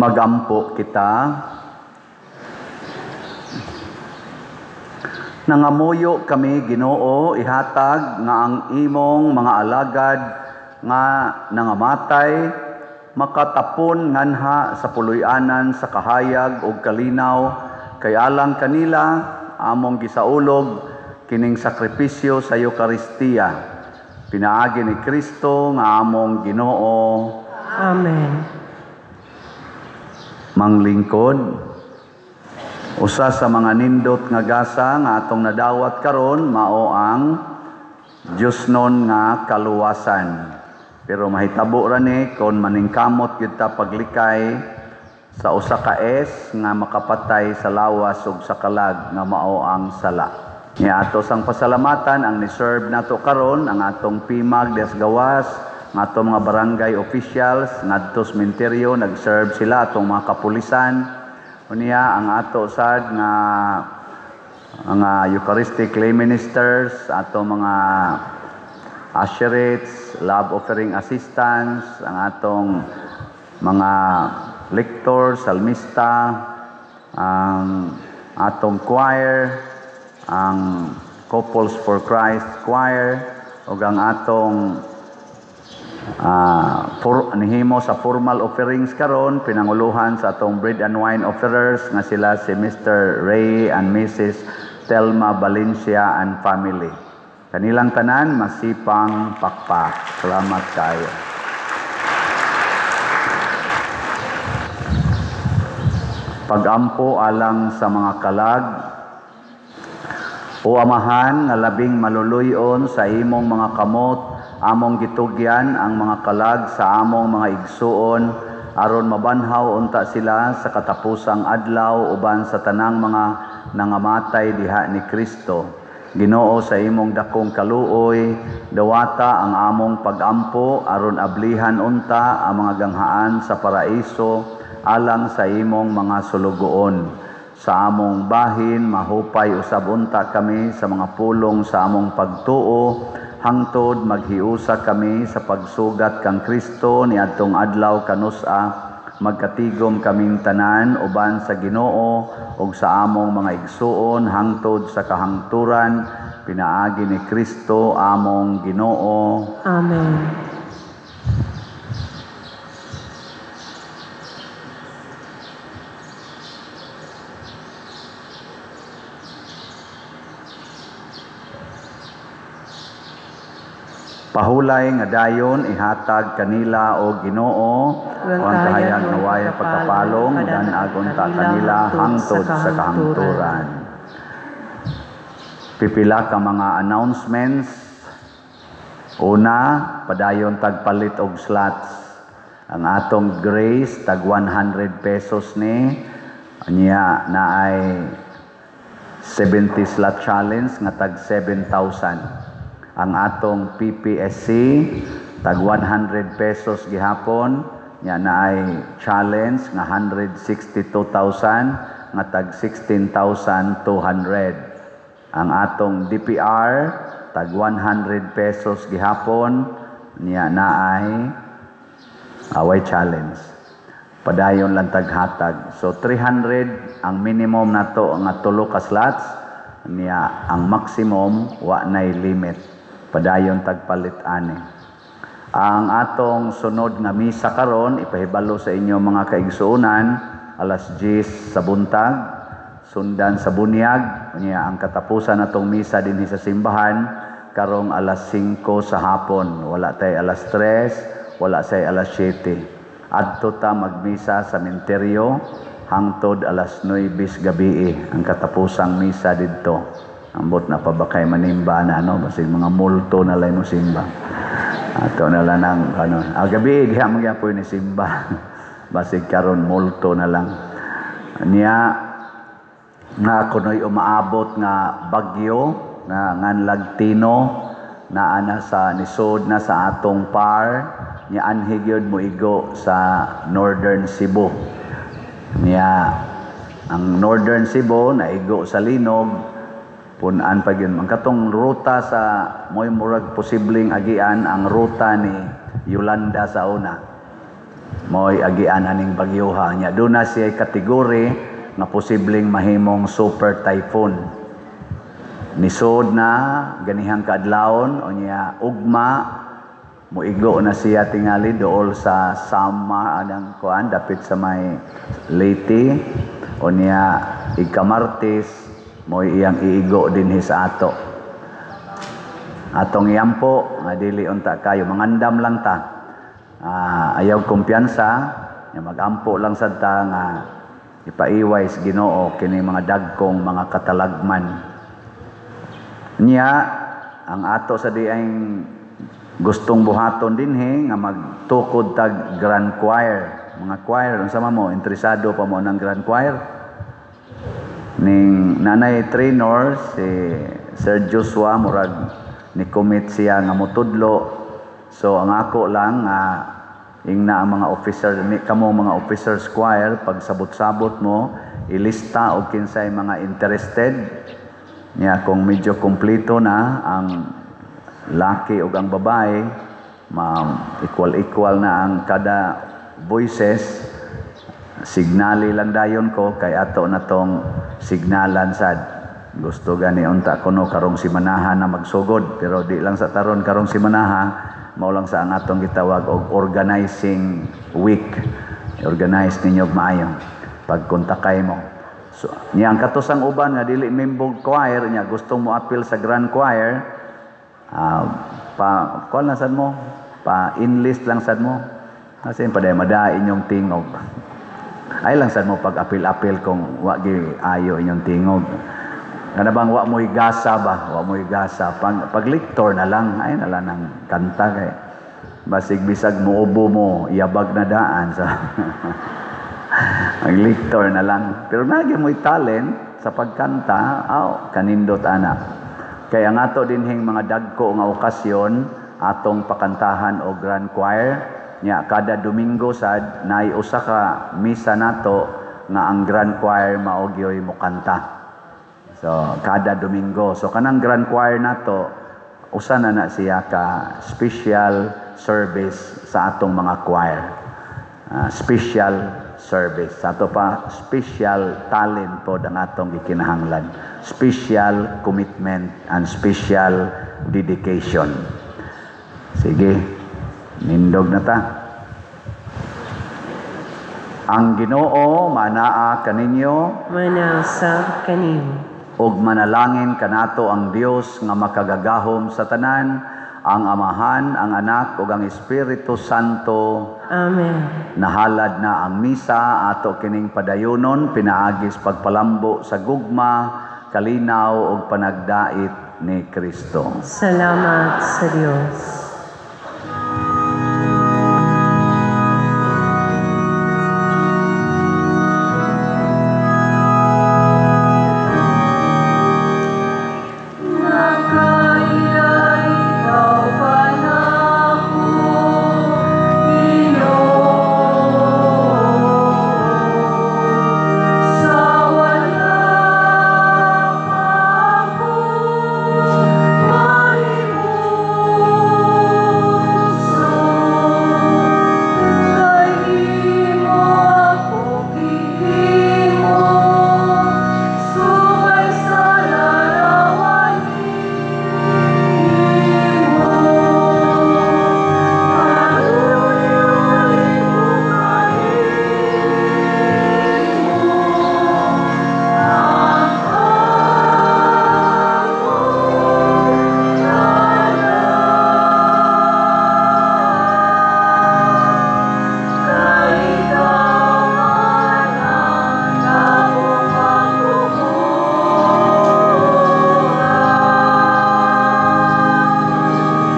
Magampo kita. Nangamuyo kami, Ginoo, ihatag nga ang imong mga alagad nga nangamatay makatapon nganha sa puloy-anan sa kahayag ug kalinaw kay alang kanila among gisaulog kining sakripisyo sa Eucharistia. Pinaagi ni Kristo nga among Ginoo. Amen. Manglingkod, usa sa mga nindot nga gasa nga atong nadawat karon mao ang Diosnon nga kaluwasan. Pero mahitabo ra ni kon maningkamot gyud ta paglikay sa usa ka nga makapatay sa lawas ug sa kalag nga mao ang sala. Nya ato sang pasalamatan ang ni-serve nato karon ang atong PIMAG des Gawas, ng atong mga barangay officials ngadto sa sementeryo nag-serve sila atong mga kapulisan. Unya ang ato sad nga mga Eucharistic lay ministers, atong mga usherates, love offering assistants, ang atong mga lector, salmista, ang atong choir, ang Couples for Christ choir, ug ang atong nihimo sa formal offerings karon pinanguluhan sa atong bread and wine offerers nga sila si Mr. Ray and Mrs. Telma Valencia and family. Kanilang tanan masipang pakpak. Salamat kayo. Pagampo alang sa mga kalag. O Amahan nga labing maluluyon sa imong mga kamot, among gitugyan ang mga kalag sa among mga igsuon aron mabanhaw unta sila sa katapusang adlaw uban sa tanang mga nangamatay diha ni Kristo. Ginoo, sa imong dakong kaluoy, dawata ang among pagampo aron ablihan unta ang mga ganghaan sa paraiso alang sa imong mga sulugoon. Sa among bahin, mahupay usab unta kami sa mga pulong sa among pagtuo, hangtod maghiusa kami sa pagsugat kang Kristo niadtong adlaw kanusa. Magkatigom kaming tanan uban sa Ginoo ug sa among mga igsuon hangtod sa kahangturan. Pinaagi ni Kristo among Ginoo. Amen. Pahulay nga dayon ihatag kanila o Ginoo ang kahayag nga waya pagkapalong dan agon ta kanila hangtod sa kahangturan. Pipila ka mga announcements. Una, padayon tagpalit og slots. Ang atong grace tag 100 pesos ni anya na ay 70 slot challenge nga tag 7,000. Ang atong PPSC tag 100 pesos gihapon nya na ay challenge nga 162,000 nga tag 16,200. Ang atong DPR tag 100 pesos gihapon niya na ay away challenge. Padayon lang taghatag. So 300 ang minimum nato nga tulo ka slots niya, ang maximum wa nay limit. Padayon tagpalit ani. Ang atong sunod nga misa karon ipahibalo sa inyo mga kaigsuonan alas 10 sa buntag, sundan sa bunyag niya ang katapusan natong misa dinhi sa simbahan karong alas 5 sa hapon. Wala tay alas 3, wala say alas 7. Adto ta magmisa sa sementeryo hangtod alas 9 gabi ang katapusang misa didto. Ambot na pa ba kay manimba na basig mga multo na lay mo simba. Ato na lang ang gabi diha magyapon ni simba. Basig karon multo na lang. Niya nga kunoy umaabot nga bagyo nga nganlag Tino na ana sa nisod na sa atong par niya anhig yun mo igo sa Northern Cebu. Niya ang Northern Cebu naigo sa Linog punan pa yun. Ang katong ruta sa mo'y murag posibleng agian ang ruta ni Yolanda sa una. mo'y agian aning bagyuha niya. Doon na siya kategori nga posibleng mahimong super typhoon. Nisod na ganihang kaadlawon o niya ugma muigo na siya tingali dool sa sama anang kuan dapit sa may Leyte o niya ikamartis mo iyang iigo dinhi sa ato. Atong iyampo nga dili unta kayo mangandam lang ta. Ayaw kumpiyansa nga magampo lang sad ta nga ipaiway sa Ginoo kini mga dagkong mga katalagman. Niya ang ato sa diayng gustong buhaton dinhi nga magtukod tag grand choir. Mga choir unsa mo interesado pa mo ng grand choir? Ning nanay trainer si Sir Joshua murag ni commit siya nga motudlo. So ang ako lang ingna ang mga officer ni kamo mga officers choir pag sabot-sabot mo ilista og kinsay mga interested niya kung medyo kompleto na ang laki o ang babae, equal na ang kada voices, signali lang dayon ko, kay ato na tong signalan sad. Gusto gani unta kuno karong simanaha na magsugod, pero di lang sa taron karong simanaha, mao lang sa ang atong gitawag og organizing week. Organize ninyo maayo pagkontakay mo. So, niya ang katusang uban nga dili member choir niya gustong mo appeal sa grand choir, call na sad mo, pa-enlist lang sad mo. Kasi paday madain inyong tingog. Ay lang sad mo pag-apil-apil kung wa gi ayo inyong tingog. Nga bang wa mo igasa ba? Wa mo igasa. Pag-lector na lang, ay na lang ng kanta kay basig bisag muubo mo, iyabag na daan sa mag-lector na lang. Pero nagi mo'y talent sa pagkanta, kanindot anak. Kaya ang ato dinhing mga dagko nga okasyon, atong pakantahan o grand choir, nya kada Domingo sad, naay usa ka misa nato nga ang grand choir maogyoy mo kanta. So, kada Domingo. So, kanang grand choir nato, usa na siya ka special service sa atong mga choir. Special service. Sa ato pa, special talent po ang atong gikinahanglan. Special commitment and special dedication. Sige, nindog na ta. Ang Ginoo manaa kaninyo, manasa kaninyo. ug manalangin kanato ang Dios nga makagagahom sa tanan, ang Amahan, ang Anak ug ang Espiritu Santo. Amen. Nahalad na ang misa ato kining padayonon pinaagis pagpalambo sa gugma, kalinaw ug panagdait ni Kristo. Salamat sa Dios.